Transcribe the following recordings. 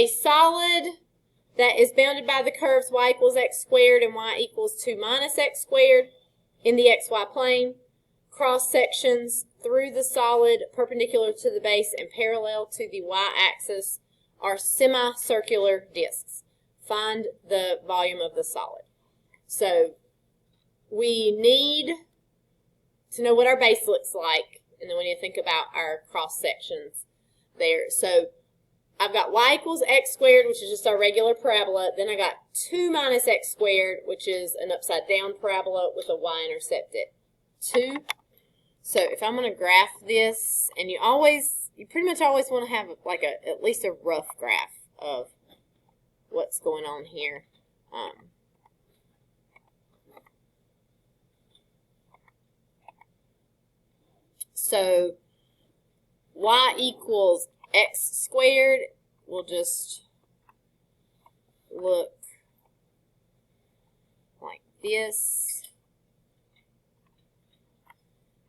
a solid that is bounded by the curves y equals x squared and y equals 2 minus x squared in the xy plane. Cross sections through the solid perpendicular to the base and parallel to the y-axis are semicircular discs. Find the volume of the solid. So we need to know what our base looks like, and then we need to think about our cross sections there. So I've got y equals x squared, which is just our regular parabola. Then I got 2 minus x squared, which is an upside down parabola with a y-intercept at 2. So if I'm going to graph this, and you pretty much always want to have like at least a rough graph of what's going on here. So y equals x squared will just look like this.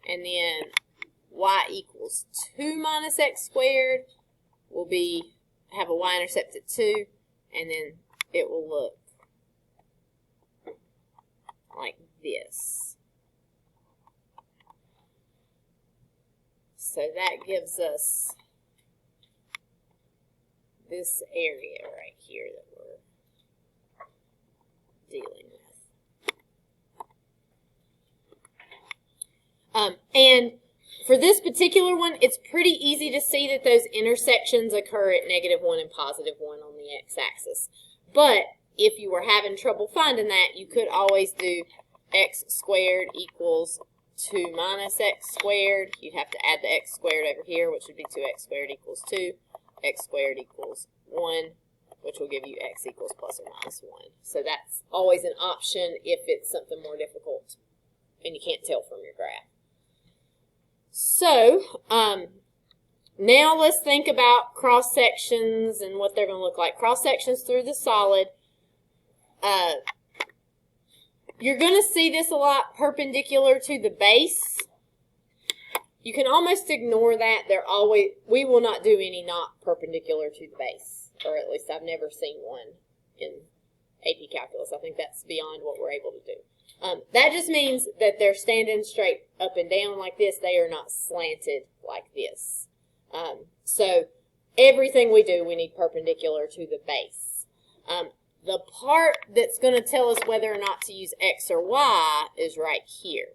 And then y equals 2 minus x squared will have a y-intercept at 2, and then it will look like this. So that gives us this area right here that we're dealing with. And for this particular one, it's pretty easy to see that those intersections occur at -1 and +1 on the x-axis. But if you were having trouble finding that, you could always do x squared equals 2 minus x squared. You'd have to add the x squared over here, which would be 2x squared equals 2. X squared equals 1, which will give you x equals plus or minus 1. So that's always an option if it's something more difficult and you can't tell from your graph. So, now let's think about cross sections and what they're going to look like. Cross sections through the solid. You're going to see this a lot perpendicular to the base. You can almost ignore that. We will not do any not perpendicular to the base, or at least I've never seen one in AP Calculus. I think that's beyond what we're able to do. That just means that they're standing straight up and down like this. They are not slanted like this. So everything we do, we need perpendicular to the base. The part that's going to tell us whether or not to use x or y is right here.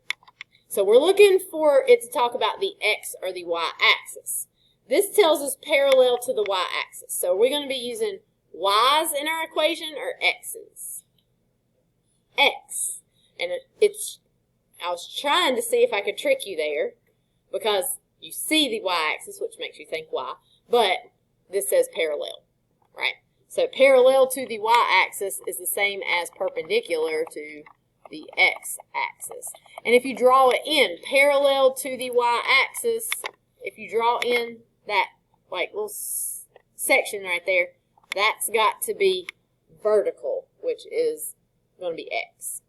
So we're looking for it to talk about the x or the y-axis. This tells us parallel to the y-axis. So we're going to be using y's in our equation or x's? X. And I was trying to see if I could trick you there because you see the y-axis, which makes you think y, but this says parallel, right? So parallel to the y-axis is the same as perpendicular to the x-axis. And if you draw it in parallel to the y-axis, if you draw in that like little section right there, that's got to be vertical, which is going to be x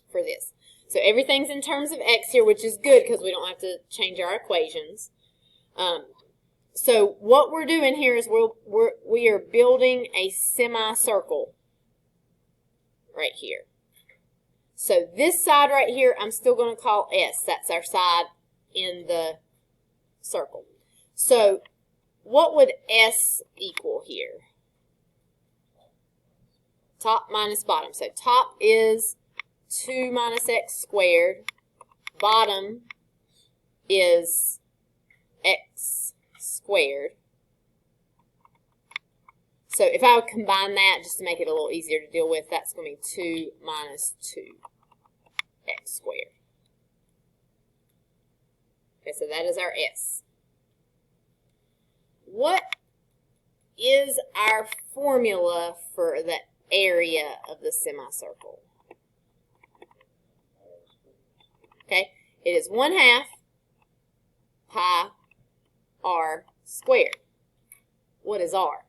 for this. So everything's in terms of x here, which is good because we don't have to change our equations. So what we're doing here is we are building a semicircle right here. So this side right here, I'm still going to call S. That's our side in the circle. So what would S equal here? Top minus bottom. So top is 2 minus x squared. Bottom is x squared. So if I would combine that just to make it a little easier to deal with, that's going to be 2 minus 2x squared. Okay, so that is our S. What is our formula for the area of the semicircle? Okay, it is 1/2 pi r squared. What is r?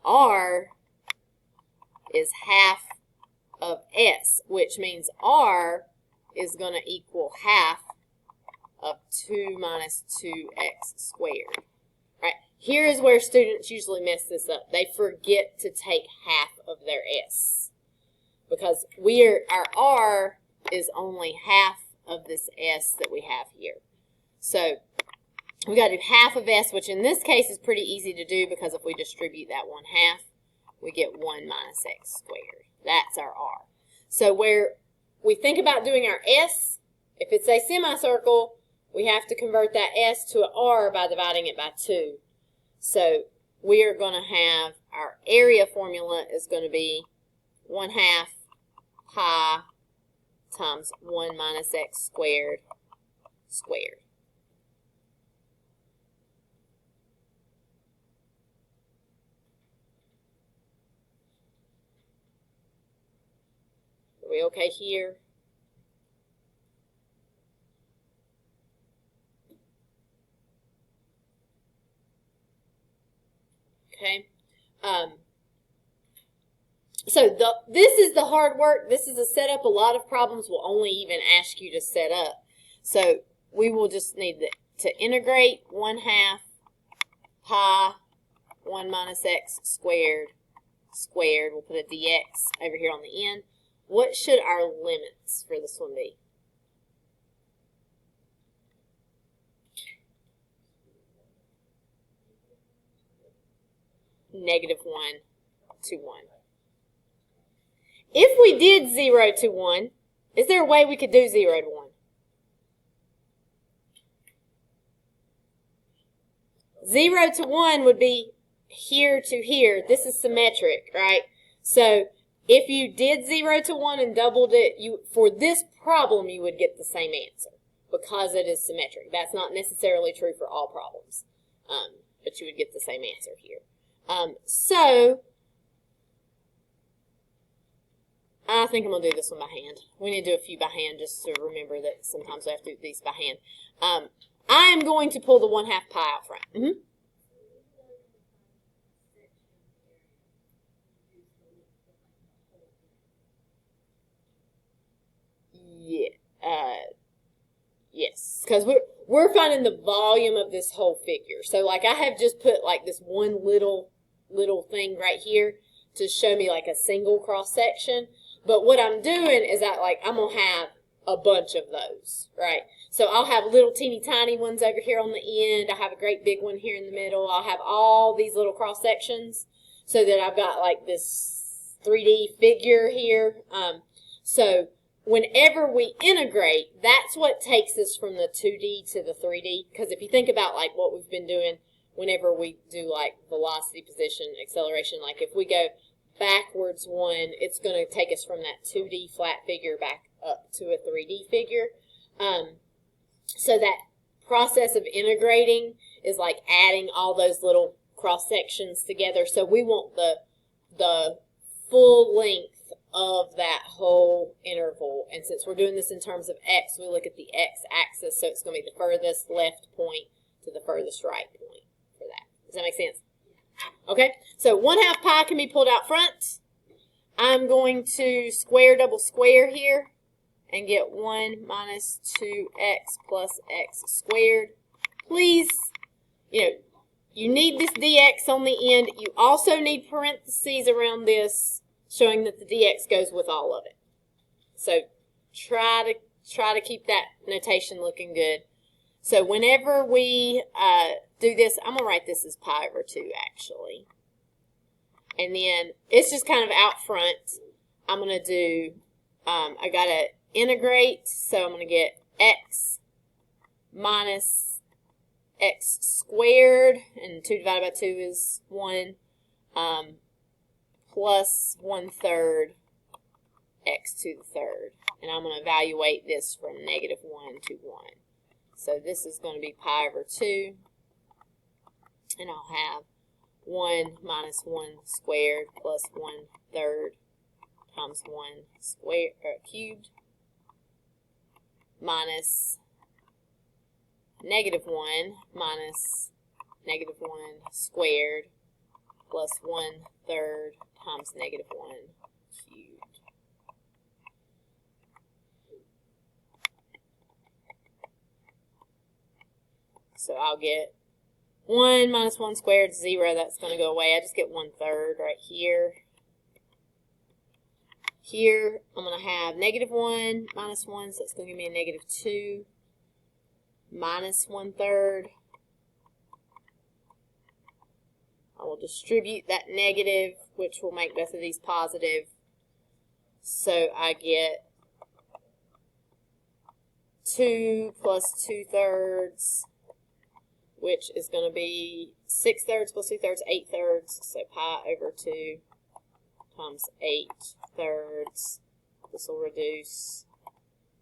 R is half of S, which means R is going to equal half of 2 minus 2x squared. Right? here is where students usually mess this up. They forget to take half of their S because our R is only half of this S that we have here. So we got to do half of S, which in this case is pretty easy to do because if we distribute that 1/2, we get 1 minus x squared. That's our R. So where we think about doing our S, if it's a semicircle, we have to convert that S to an R by dividing it by 2. So we are going to have our area formula is going to be 1/2 pi times 1 minus x squared squared. Are we okay here? Okay. So this is the hard work. This is a setup. A lot of problems will only even ask you to set up. So we will just need to integrate 1/2 pi 1 minus x squared squared. We'll put a dx over here on the end. What should our limits for this one be? -1 to 1. If we did 0 to 1, is there a way we could do 0 to 1? 0 to 1 would be here to here. This is symmetric, right? So if you did 0 to 1 and doubled it, for this problem you would get the same answer because it is symmetric. That's not necessarily true for all problems, but you would get the same answer here. So I think I'm going to do this one by hand. We need to do a few by hand just to remember that sometimes we have to do these by hand. I am going to pull the 1/2 pi out front. Yes, because we're finding the volume of this whole figure. So like I have just put like this one little thing right here to show me like a single cross section. But what I'm doing is I'm gonna have a bunch of those, right? So I'll have little teeny tiny ones over here on the end. I have a great big one here in the middle. I'll have all these little cross sections so that I've got like this 3D figure here. So whenever we integrate, that's what takes us from the 2D to the 3D. Because if you think about like what we've been doing whenever we do like velocity, position, acceleration, like if we go backwards one, it's going to take us from that 2D flat figure back up to a 3D figure. So that process of integrating is like adding all those little cross sections together. So we want the full length of that whole interval. And since we're doing this in terms of x, we look at the x-axis. So it's going to be the furthest left point to the furthest right point for that. Does that make sense? Okay, so 1/2 pi can be pulled out front. I'm going to double square here and get 1 minus 2x plus x squared. Please, you need this dx on the end. You also need parentheses around this showing that the dx goes with all of it. So try to keep that notation looking good. So whenever we do this, I'm going to write this as pi over 2 actually. And then it's just kind of out front. I'm going to do, I got to integrate, so I'm going to get x minus x squared, and 2 divided by 2 is 1, plus 1/3 x to the third. And I'm going to evaluate this from -1 to 1. So this is going to be pi over 2, and I'll have 1 minus 1 squared plus 1/3 times 1 cubed minus -1 minus -1 squared plus 1/3 times -1 cubed. So I'll get 1 minus 1 squared is 0. That's going to go away. I just get 1/3 right here. Here, I'm going to have -1 minus 1, so it's going to give me a -2 minus 1/3. I will distribute that negative, which will make both of these positive. So I get 2 plus 2/3, which is going to be 6/3 plus 2/3, 8/3. So pi over 2 times 8/3. This will reduce.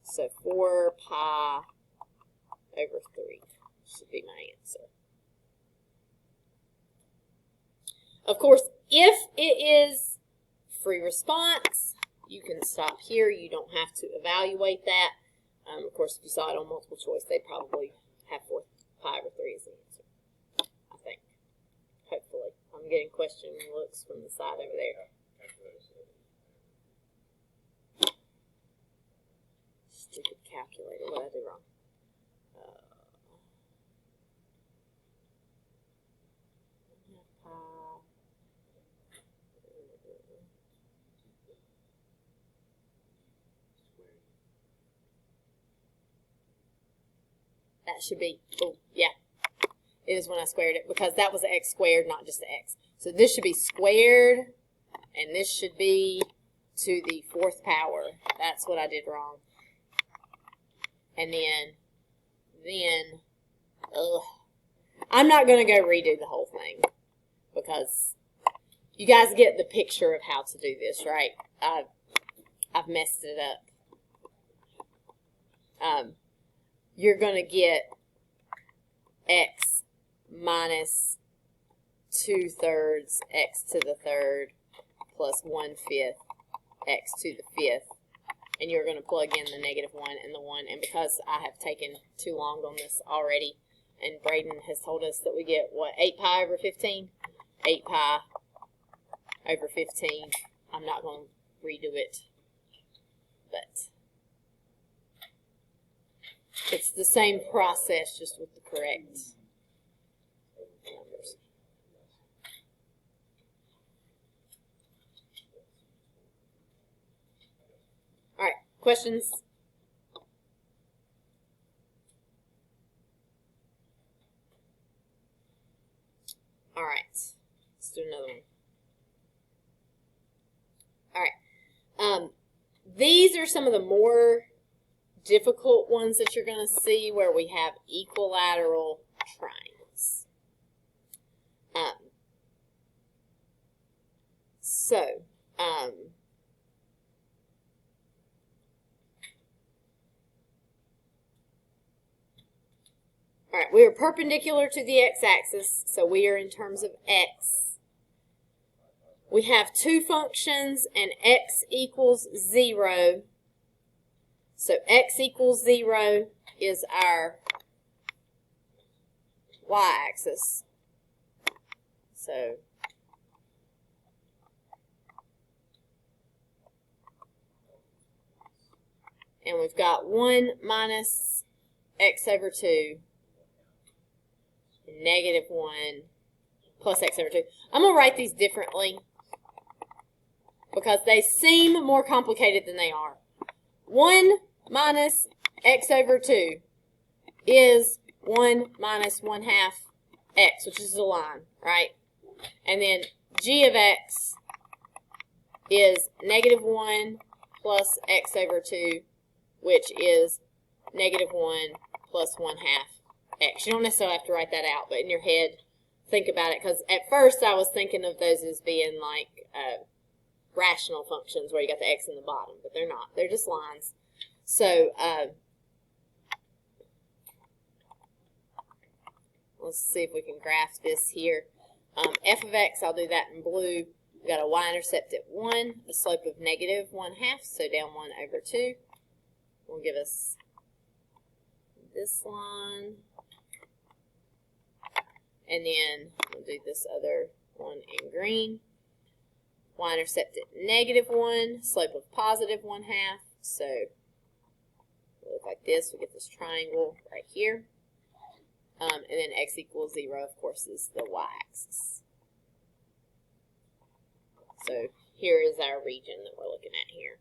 So 4 pi over 3 should be my answer. Of course, if it is free response, you can stop here. You don't have to evaluate that. Of course, if you saw it on multiple choice, they'd probably have 4 pi over 3 as the answer, I think. Hopefully. I'm getting questioning looks from the side over there. Stupid calculator. What did I do wrong? That should be, oh, yeah. It is when I squared it, because that was the x squared, not just the x. So this should be squared, and this should be to the 4th power. That's what I did wrong. And then, I'm not going to go redo the whole thing, because you guys get the picture of how to do this, right? I've messed it up. You're going to get x minus 2/3 x to the 3rd plus 1/5 x to the 5th. And you're going to plug in the -1 and the 1. And because I have taken too long on this already, and Braden has told us that we get, what, 8 pi over 15? 8 pi over 15. I'm not going to redo it, but it's the same process, just with the correct numbers. All right, questions? All right, let's do another one. All right, these are some of the more difficult ones that you're going to see, where we have equilateral triangles. All right, we are perpendicular to the x-axis, so we are in terms of x. We have two functions, and x equals 0. So x equals 0 is our y-axis. So and we've got 1 minus x over 2, and -1 plus x over 2. I'm going to write these differently because they seem more complicated than they are. 1 minus x over 2 is 1 minus 1/2 x, which is a line, right? And then g of x is -1 plus x over 2, which is -1 plus 1/2 x. You don't necessarily have to write that out, but in your head, think about it. Because at first I was thinking of those as being like rational functions where you got the x in the bottom, but they're not. They're just lines. So let's see if we can graph this here. F of x, I'll do that in blue. We've got a y-intercept at 1, a slope of -1/2, so down 1 over 2. Will give us this line. And then we'll do this other one in green. Y-intercept at -1, slope of +1/2. So it'll look like this. We get this triangle right here. And then x equals 0, of course, is the y-axis. So here is our region that we're looking at here.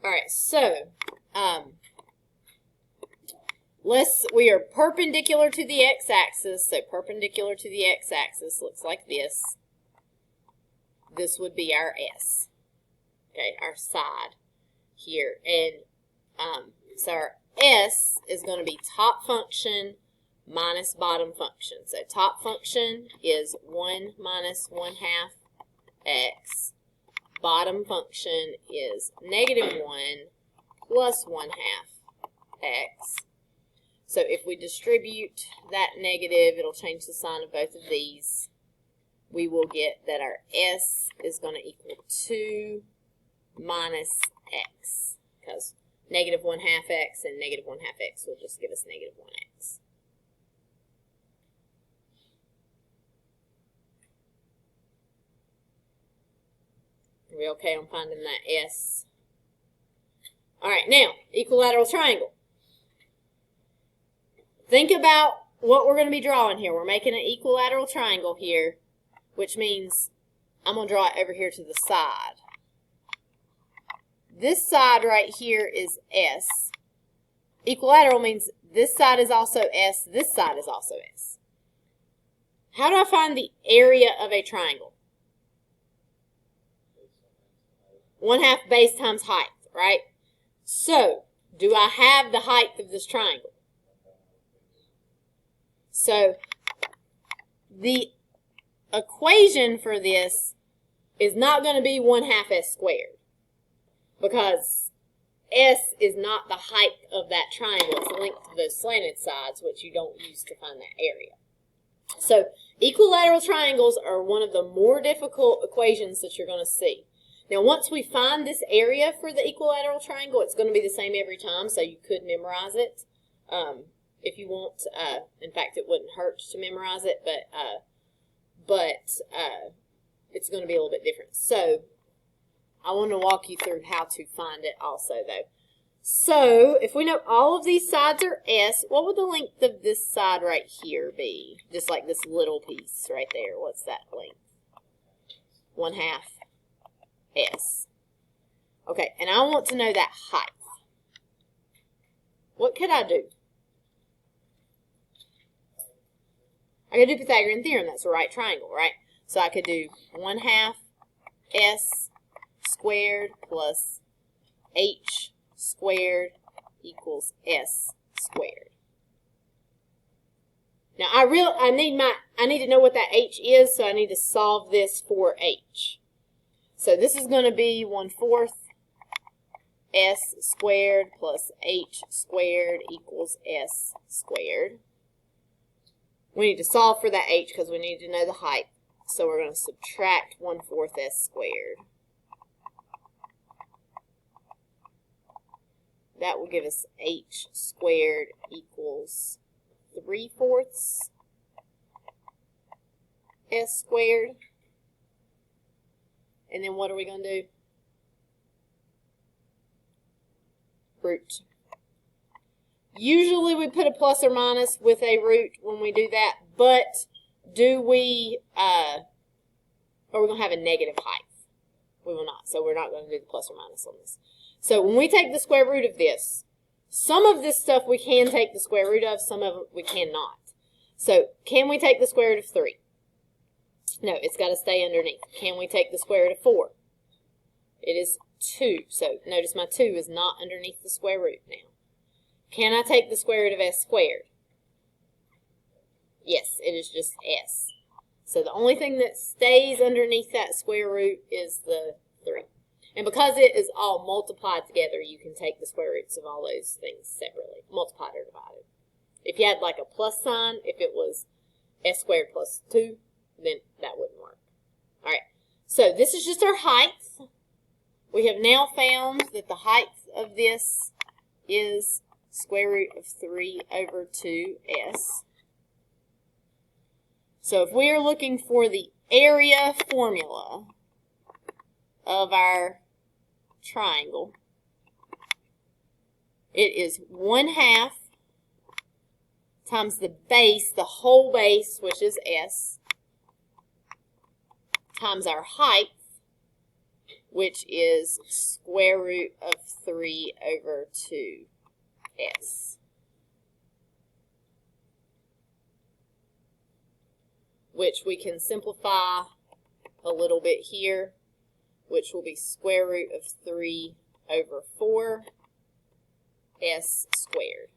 All right, so we are perpendicular to the x-axis. So perpendicular to the x-axis looks like this. This would be our S. Okay, our side here. And so our S is going to be top function minus bottom function. So top function is 1 minus 1/2 x. Bottom function is -1 plus 1/2 x. So if we distribute that negative, it'll change the sign of both of these. We will get that our S is going to equal 2 minus x, because -1/2 x and -1/2 x will just give us -1x. Are we okay on finding that S? All right, now, equilateral triangle. Think about what we're going to be drawing here. We're making an equilateral triangle here, which means I'm going to draw it over here to the side. This side right here is S. Equilateral means this side is also S, this side is also S. How do I find the area of a triangle? 1/2 base times height, right? So, do I have the height of this triangle? So, the equation for this is not going to be 1/2 s squared, because S is not the height of that triangle. It's linked to those slanted sides, which you don't use to find that area. So, equilateral triangles are one of the more difficult equations that you're going to see. Now, once we find this area for the equilateral triangle, it's going to be the same every time, so you could memorize it if you want. In fact, it wouldn't hurt to memorize it, but it's going to be a little bit different. So, I want to walk you through how to find it also, though. So, if we know all of these sides are S, what would the length of this side right here be? Just like this little piece right there. What's that length? 1/2 S. Okay, and I want to know that height. What could I do? I could do Pythagorean theorem. That's a right triangle, right? So I could do 1/2 S squared plus H squared equals S squared. Now I need to know what that H is, so I need to solve this for H. So this is going to be 1/4 S squared plus H squared equals S squared. We need to solve for that H because we need to know the height. So we're going to subtract 1/4 S squared. That will give us H squared equals 3/4 S squared. And then what are we going to do? Root. Usually we put a plus or minus with a root when we do that, but do we, are we going to have a negative height? We will not, so we're not going to do the plus or minus on this. So when we take the square root of this, some of this stuff we can take the square root of, some of it we cannot. So can we take the square root of 3? No, it's got to stay underneath. Can we take the square root of 4? It is 2. So notice my 2 is not underneath the square root now. Can I take the square root of S squared? Yes, it is just S. So the only thing that stays underneath that square root is the 3. And because it is all multiplied together, you can take the square roots of all those things separately, multiplied or divided. If you had like a plus sign, if it was S squared plus 2, then that wouldn't work. All right, so this is just our height. We have now found that the height of this is square root of 3 over 2s. So if we are looking for the area formula of our triangle, it is 1/2 times the base, the whole base, which is S, times our height, which is square root of 3 over 2S. Which we can simplify a little bit here, which will be square root of 3 over 4S squared.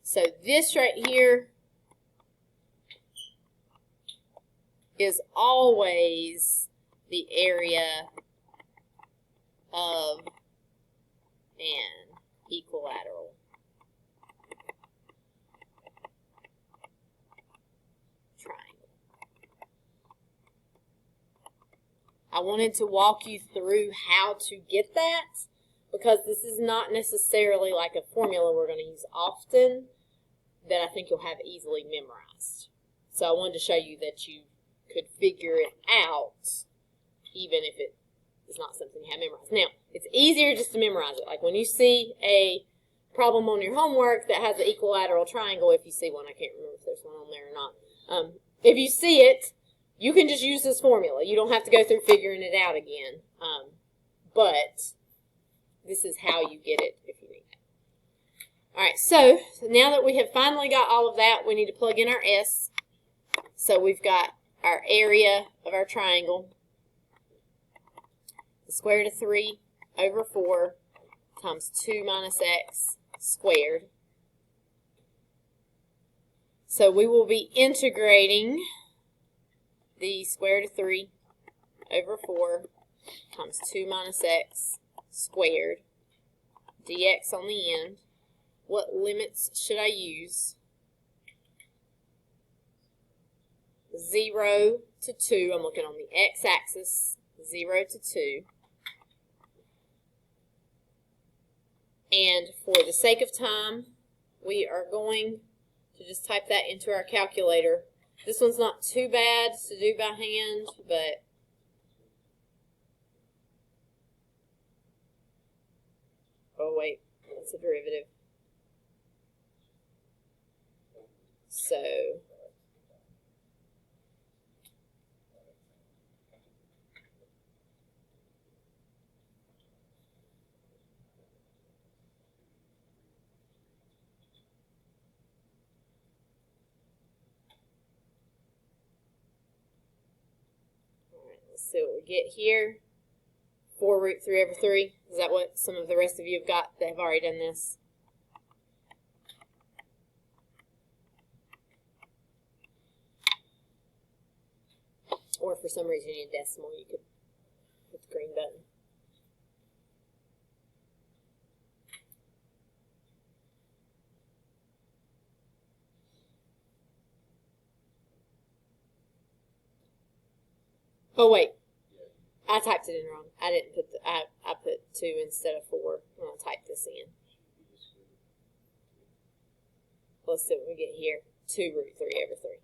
So this right here is always the area of an equilateral triangle. I wanted to walk you through how to get that, because this is not necessarily like a formula we're going to use often that I think you'll have easily memorized. So I wanted to show you that you could figure it out even if it is not something you have memorized. Now, it's easier just to memorize it. Like when you see a problem on your homework that has an equilateral triangle, if you see one, I can't remember if there's one on there or not. If you see it, you can just use this formula. You don't have to go through figuring it out again. But this is how you get it if you need it. All right, so now that we have finally got all of that, we need to plug in our S. So we've got our area of our triangle, the square root of 3 over 4 times 2 minus x squared. So we will be integrating the square root of 3 over 4 times 2 minus x squared dx on the end. What limits should I use? 0 to 2. I'm looking on the x-axis, 0 to 2. And for the sake of time, we are going to just type that into our calculator. This one's not too bad to do by hand, but oh wait, that's a derivative. So let's see what we get here. 4 root 3 over 3. Is that what some of the rest of you have got that have already done this? Or if for some reason you need a decimal, you could hit the green button. Oh wait, I typed it in wrong. I didn't put I put 2 instead of 4 when I typed this in. Let's see what we get here. 2 root 3 over 3.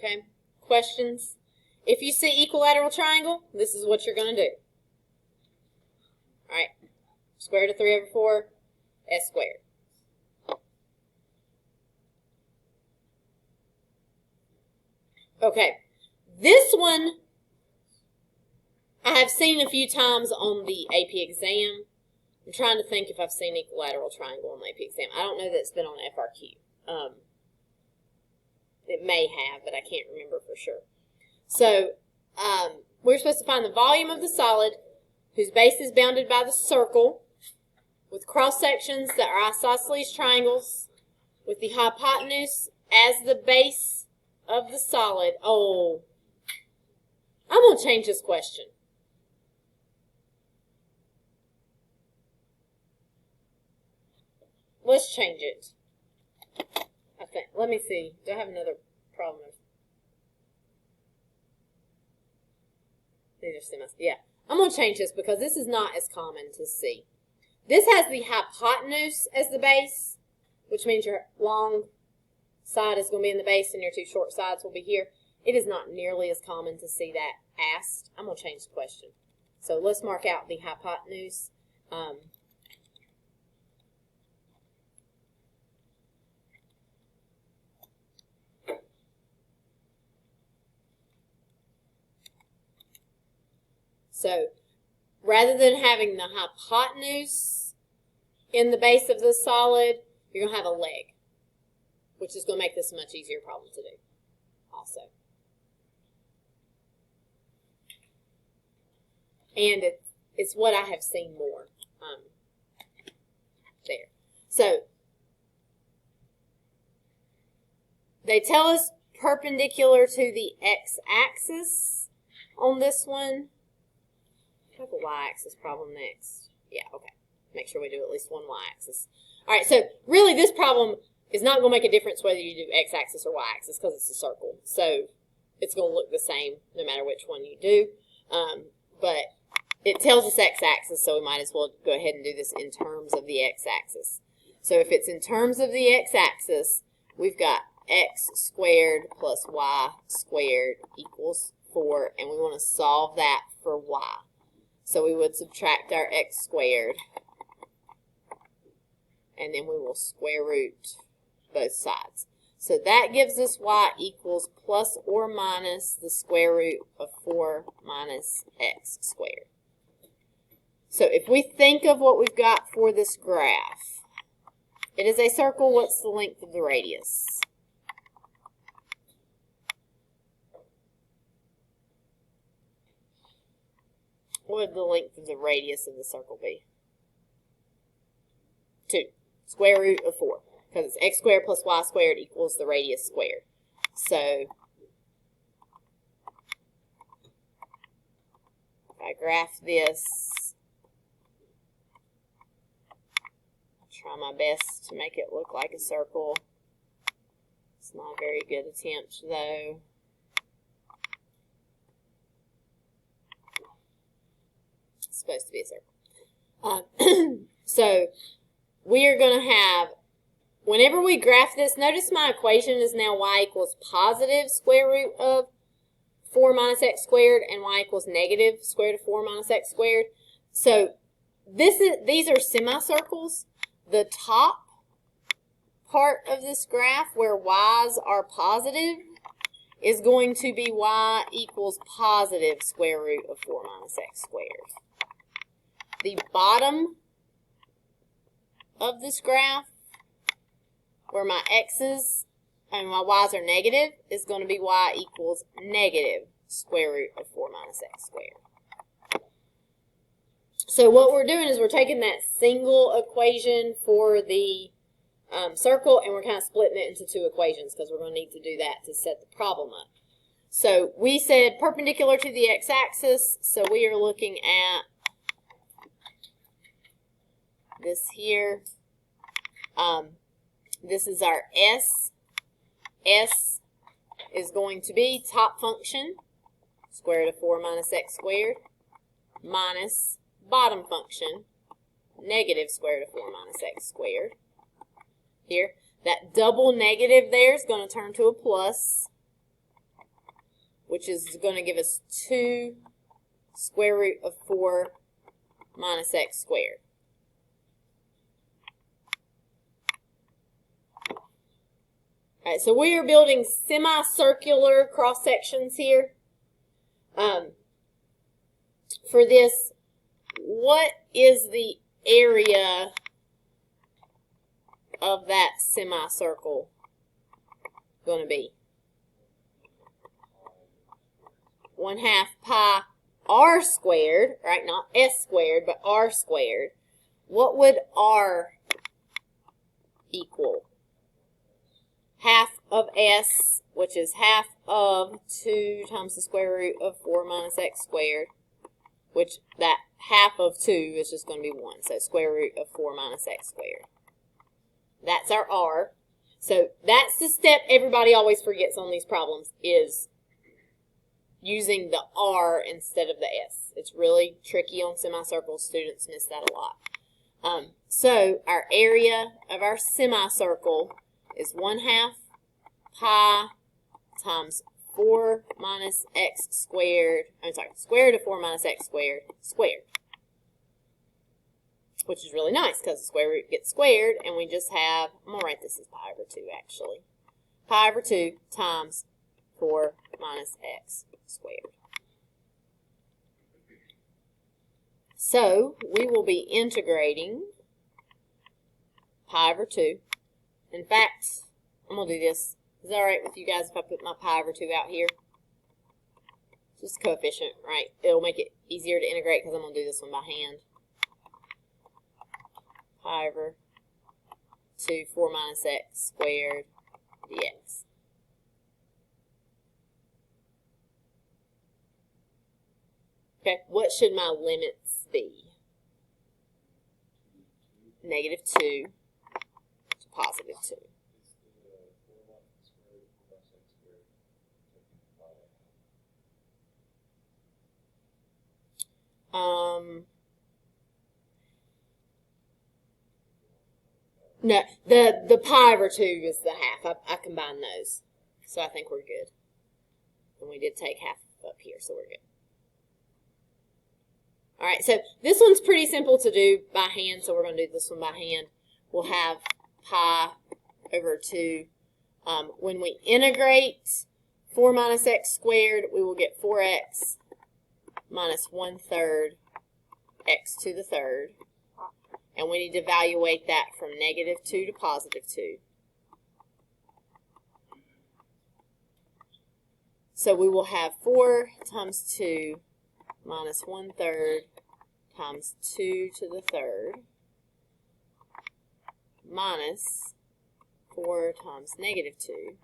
Okay, questions? If you see equilateral triangle, this is what you're going to do. All right, square root of 3 over 4, s squared. Okay, this one I have seen a few times on the AP exam. I'm trying to think if I've seen equilateral triangle on the AP exam. I don't know that it's been on FRQ. It may have, but I can't remember for sure. So we're supposed to find the volume of the solid whose base is bounded by the circle with cross sections that are isosceles triangles with the hypotenuse as the base of the solid. Oh, I'm going to change this question. Let's change it. I think. Let me see. Do I have another problem? These are semis. Yeah. I'm going to change this because this is not as common to see. This has the hypotenuse as the base, which means your long side is going to be in the base and your two short sides will be here. It is not nearly as common to see that asked. I'm going to change the question. So let's mark out the hypotenuse. So rather than having the hypotenuse in the base of the solid, you're going to have a leg, which is going to make this a much easier problem to do also. And it's what I have seen more there. So they tell us perpendicular to the x-axis on this one. I have a y-axis problem next. Yeah, okay. Make sure we do at least one y-axis. All right, so really this problem is not going to make a difference whether you do x-axis or y-axis because it's a circle. So it's going to look the same no matter which one you do. But it tells us x-axis, so we might as well go ahead and do this in terms of the x-axis. So if it's in terms of the x-axis, we've got x squared plus y squared equals 4, and we want to solve that for y. So we would subtract our x squared, and then we will square root both sides. So that gives us y equals plus or minus the square root of 4 minus x squared. So if we think of what we've got for this graph, it is a circle. What's the length of the radius? What would the length of the radius of the circle be? 2. Square root of 4. Because it's x squared plus y squared equals the radius squared. So if I graph this, I'll try my best to make it look like a circle. It's not a very good attempt though. Supposed to be a circle. So we are going to have, whenever we graph this, notice my equation is now y equals positive square root of 4 minus x squared and y equals negative square root of 4 minus x squared. So these are semicircles. The top part of this graph where y's are positive is going to be y equals positive square root of 4 minus x squared. The bottom of this graph, where my x's and my y's are negative, is going to be y equals negative square root of 4 minus x squared. So what we're doing is we're taking that single equation for the circle and we're kind of splitting it into two equations because we're going to need to do that to set the problem up. So we said perpendicular to the x-axis, so we are looking at this here. This is our S. S is going to be top function, square root of 4 minus x squared, minus bottom function, negative square root of 4 minus x squared. Here, that double negative there is going to turn to a plus, which is going to give us 2 square root of 4 minus x squared. All right, so we are building semicircular cross sections here. For this, what is the area of that semicircle going to be? 1/2 pi r squared, right? Not s squared, but r squared. What would r equal? Half of s, which is half of 2 times the square root of 4 minus x squared, which that half of 2 is just going to be 1. So square root of 4 minus x squared. That's our r. So that's the step everybody always forgets on these problems, is using the R instead of the S. It's really tricky on semicircles. Students miss that a lot. So our area of our semicircle is 1/2 pi times 4 minus x squared. I'm sorry, square root of 4 minus x squared squared. Which is really nice because the square root gets squared, and we just have, I'm going to write this as pi over 2 actually. Pi over 2 times 4 minus x squared. So we will be integrating pi over 2. In fact, I'm going to do this. Is that all right with you guys if I put my pi over 2 out here? Just a coefficient, right? It'll make it easier to integrate because I'm going to do this one by hand. Pi over 2, 4 minus x squared dx. Okay, what should my limits be? -2 to +2. No, the pi over 2 is the half. I combined those. So I think we're good. And we did take half up here, so we're good. All right, so this one's pretty simple to do by hand, so we're going to do this one by hand. We'll have pi over 2. When we integrate 4 minus x squared, we will get 4x minus 1/3 x to the third. And we need to evaluate that from -2 to +2. So we will have 4 times 2 minus 1/3 times 2 to the third minus 4 times -2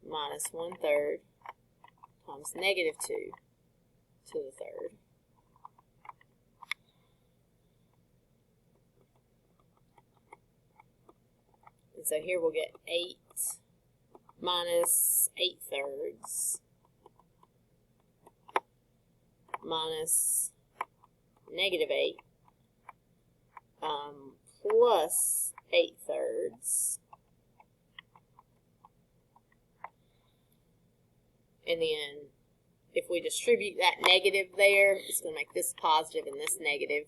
minus 1/3 times -2 to the third. And so here we'll get 8 minus 8/3 minus -8 plus 8/3. And then if we distribute that negative there, it's going to make this positive and this negative.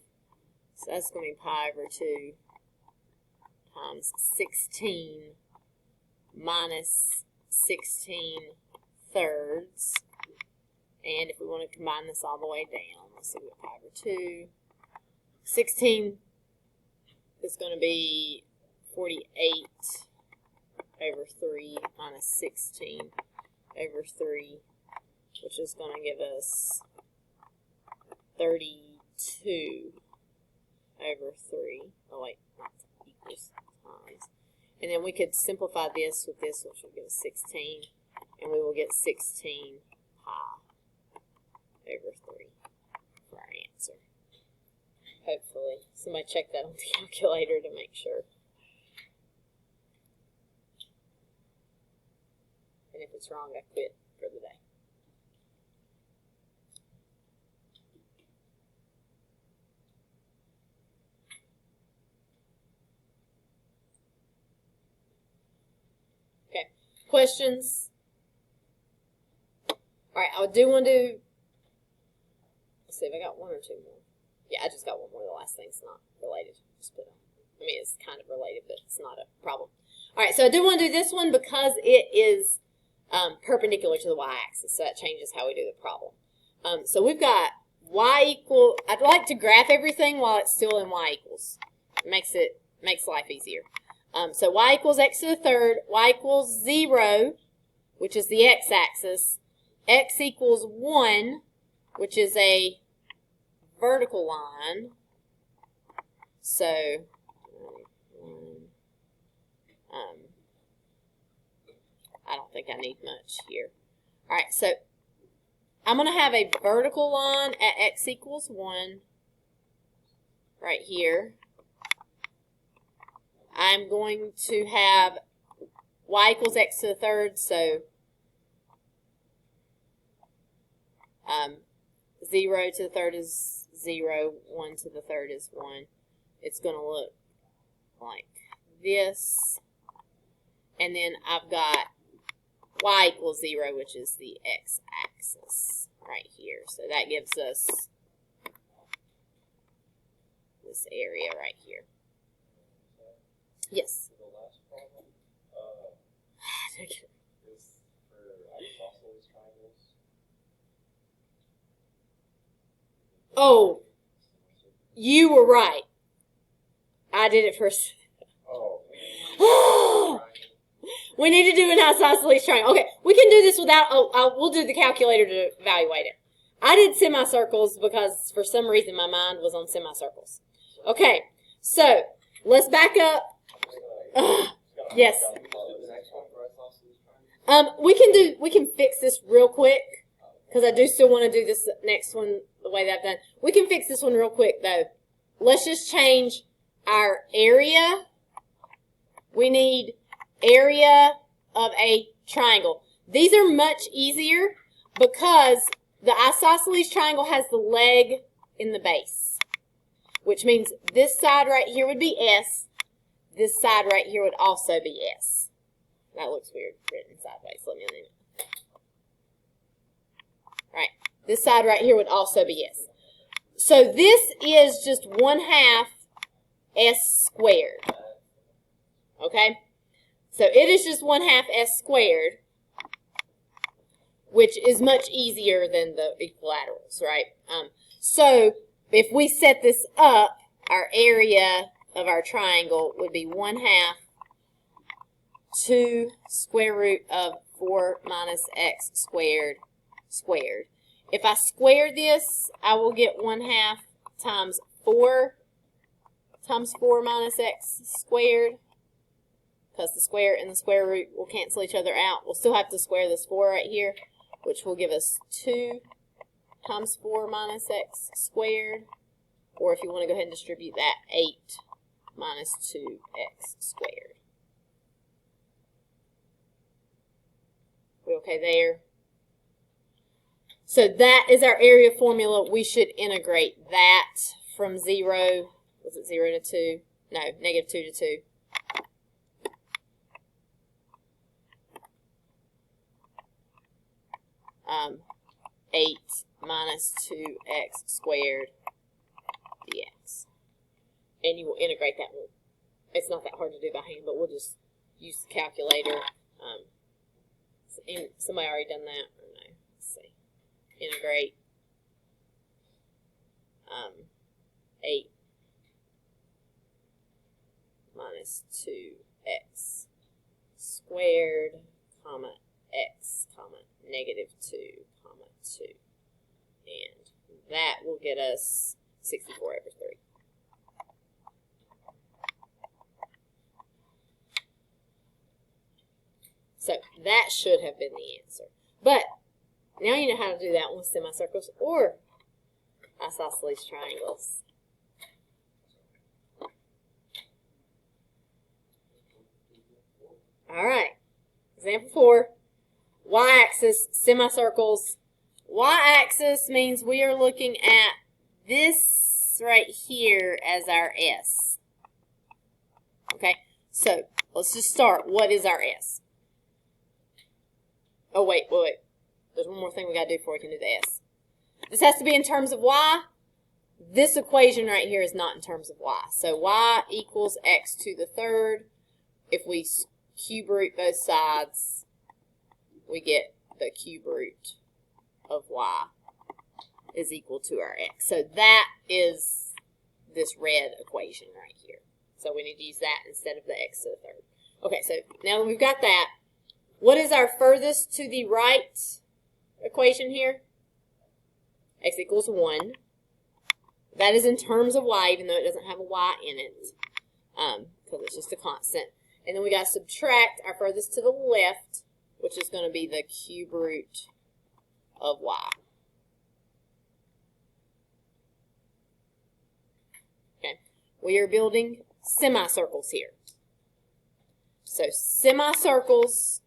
So that's going to be pi over 2 times 16 minus 16/3. And if we want to combine this all the way down, let's see, we got pi over 2. 16 is going to be 48 over 3 minus 16 over 3, which is going to give us 32 over 3. Oh, wait, not equals times. And then we could simplify this with this, which will give us 16, and we will get 16 pi over 3 for our answer. Hopefully. Somebody check that on the calculator to make sure. And if it's wrong, I quit for the day. Okay. Questions? Alright, I do want to let's see if I got one or two more. Yeah, I just got one more. The last thing's not related. Just put I mean, it's kind of related, but it's not a problem. Alright, so I do want to do this one because it is perpendicular to the y-axis, so that changes how we do the problem. So we've got y equal, I'd like to graph everything while it's still in y equals. It makes life easier. So y equals x to the third, y equals 0, which is the x-axis, x equals 1, which is a vertical line. So I don't think I need much here. All right, so I'm going to have a vertical line at x equals 1 right here. I'm going to have y equals x to the third, so 0 to the third is 0, 1 to the third is 1. It's going to look like this. And then I've got y equals 0, which is the x-axis right here. So that gives us this area right here. Yes? The last problem is for isosceles triangles. Oh, you were right. I did it first. Oh. We need to do an isosceles triangle. Okay, we can do this without, we'll do the calculator to evaluate it. I did semicircles because for some reason my mind was on semicircles. Okay, so let's back up. Yes. We can fix this real quick because I do still want to do this next one the way that I've done. We can fix this one real quick though. Let's just change our area. We need area of a triangle. These are much easier because the isosceles triangle has the leg in the base, which means this side right here would be S. This side right here would also be S. That looks weird written sideways. Let me name it. Right. This side right here would also be S. So this is just 1/2 S squared. Okay? So it is just 1/2 S squared, which is much easier than the equilaterals, right? So if we set this up, our area of our triangle would be 1/2 2 square root of 4 minus x squared squared. If I square this, I will get 1/2 times 4 minus x squared, because the square and the square root will cancel each other out. We'll still have to square this 4 right here, which will give us 2 times 4 minus x squared, or if you want to go ahead and distribute that, 8 minus 2x squared. We okay there? So that is our area formula. We should integrate that from 0, was it 0 to 2? No, negative 2 to 2. Um, 8 minus 2x squared dx. And you will integrate that one. It's not that hard to do by hand, but we'll just use the calculator. Somebody already done that? Or no? Let's see. Integrate 8 minus 2x squared, comma, x, comma, negative 2, comma, 2. And that will get us 64 over 3. So that should have been the answer. But now you know how to do that one with semicircles or isosceles triangles. All right. Example 4. Y-axis, semicircles. Y-axis means we are looking at this right here as our S. Okay, so let's just start. What is our S? Oh, wait. There's one more thing we got to do before we can do the S. This has to be in terms of Y. This equation right here is not in terms of Y. So Y equals x to the third. If we cube root both sides, we get the cube root of Y is equal to our x. So that is this red equation right here. So we need to use that instead of the x to the third. Okay, so now that we've got that, what is our furthest to the right equation here? X equals 1. That is in terms of y, even though it doesn't have a y in it, because it's just a constant. And then we got to subtract our furthest to the left, which is going to be the cube root of y. Okay, we are building semicircles here. So semicircles,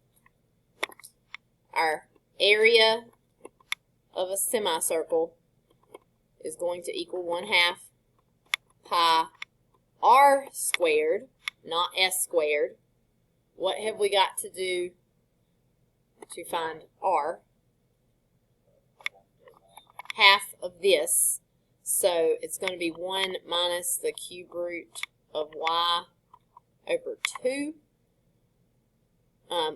our area of a semicircle is going to equal 1/2 pi r squared, not s squared. What have we got to do to find r? Half of this. So it's going to be 1 minus the cube root of y over 2.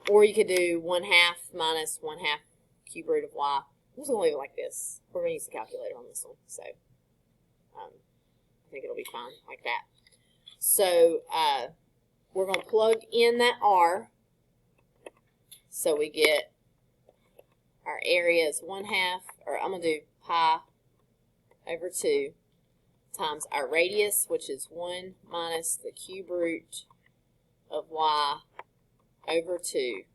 Or you could do 1/2 minus 1/2 cube root of y. I'm just going to leave it like this. We're going to use the calculator on this one. So I think it'll be fine like that. So we're going to plug in that r. So we get our area is 1/2, or I'm going to do pi over 2 times our radius, which is 1 minus the cube root of y over 2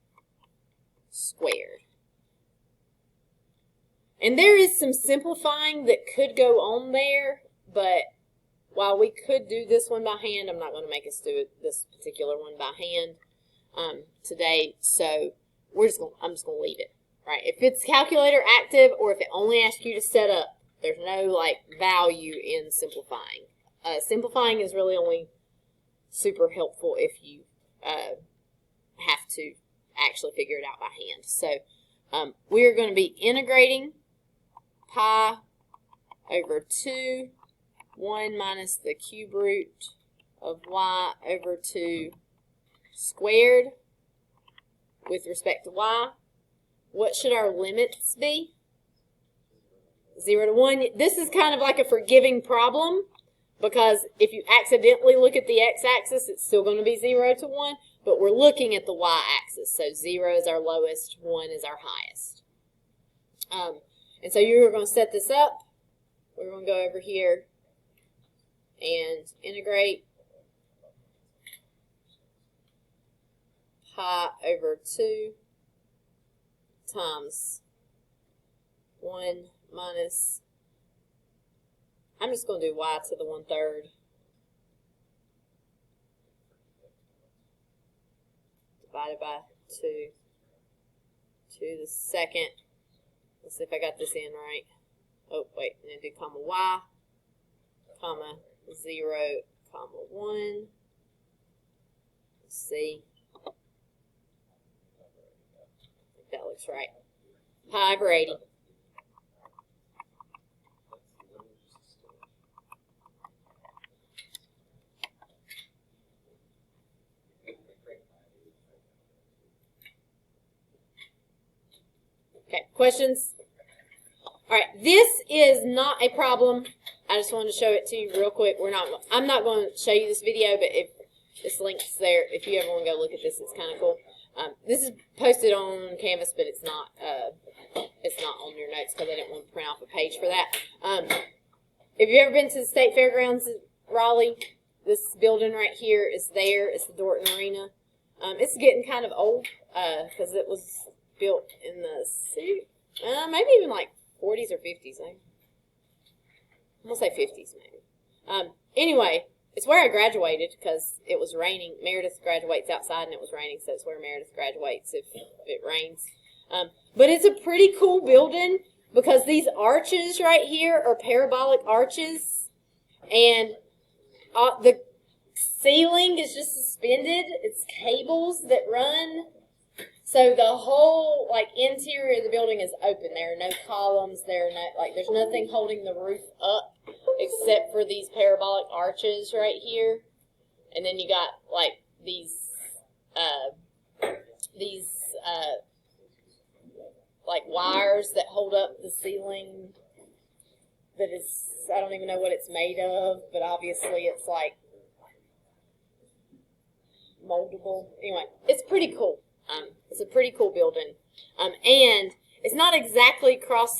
squared. And there is some simplifying that could go on there, but while we could do this one by hand, I'm not going to make us do this particular one by hand today, so I'm just going to leave it. Right? If it's calculator active or if it only asks you to set up, there's no like value in simplifying. Simplifying is really only super helpful if you have to actually figure it out by hand. So we are going to be integrating pi over 2, 1 minus the cube root of y over 2 squared with respect to y. What should our limits be? 0 to 1. This is kind of like a forgiving problem because if you accidentally look at the x-axis, it's still going to be 0 to 1, but we're looking at the y-axis. So 0 is our lowest, 1 is our highest. And so you're going to set this up. We're going to go over here and integrate pi over 2 times 1 minus, I'm just going to do y to the 1/3 divided by 2 to the second. Let's see if I got this in right. Oh, wait, and then do comma y, comma 0, comma 1. Let's see. That looks right. Pi over 80. Okay, questions? All right, this is not a problem. I just wanted to show it to you real quick. I'm not going to show you this video, but if this link's there, if you ever want to go look at this, it's kind of cool. This is posted on Canvas, but it's not on your notes because I didn't want to print off a page for that. If you've ever been to the State Fairgrounds in Raleigh, this building right here is there. It's the Dorton Arena. It's getting kind of old because it was built in the maybe even like 40s or 50s. I'm going to say 50s maybe. Anyway, it's where I graduated because it was raining. Meredith graduates outside and it was raining, so it's where Meredith graduates if it rains. But it's a pretty cool building because these arches right here are parabolic arches, and the ceiling is just suspended. It's cables that run. So the whole interior of the building is open. There are no columns. There's nothing holding the roof up except for these parabolic arches right here. And then you got these wires that hold up the ceiling. That is, I don't even know what it's made of, but obviously it's moldable. Anyway, it's pretty cool. It's a pretty cool building. And it's not exactly cross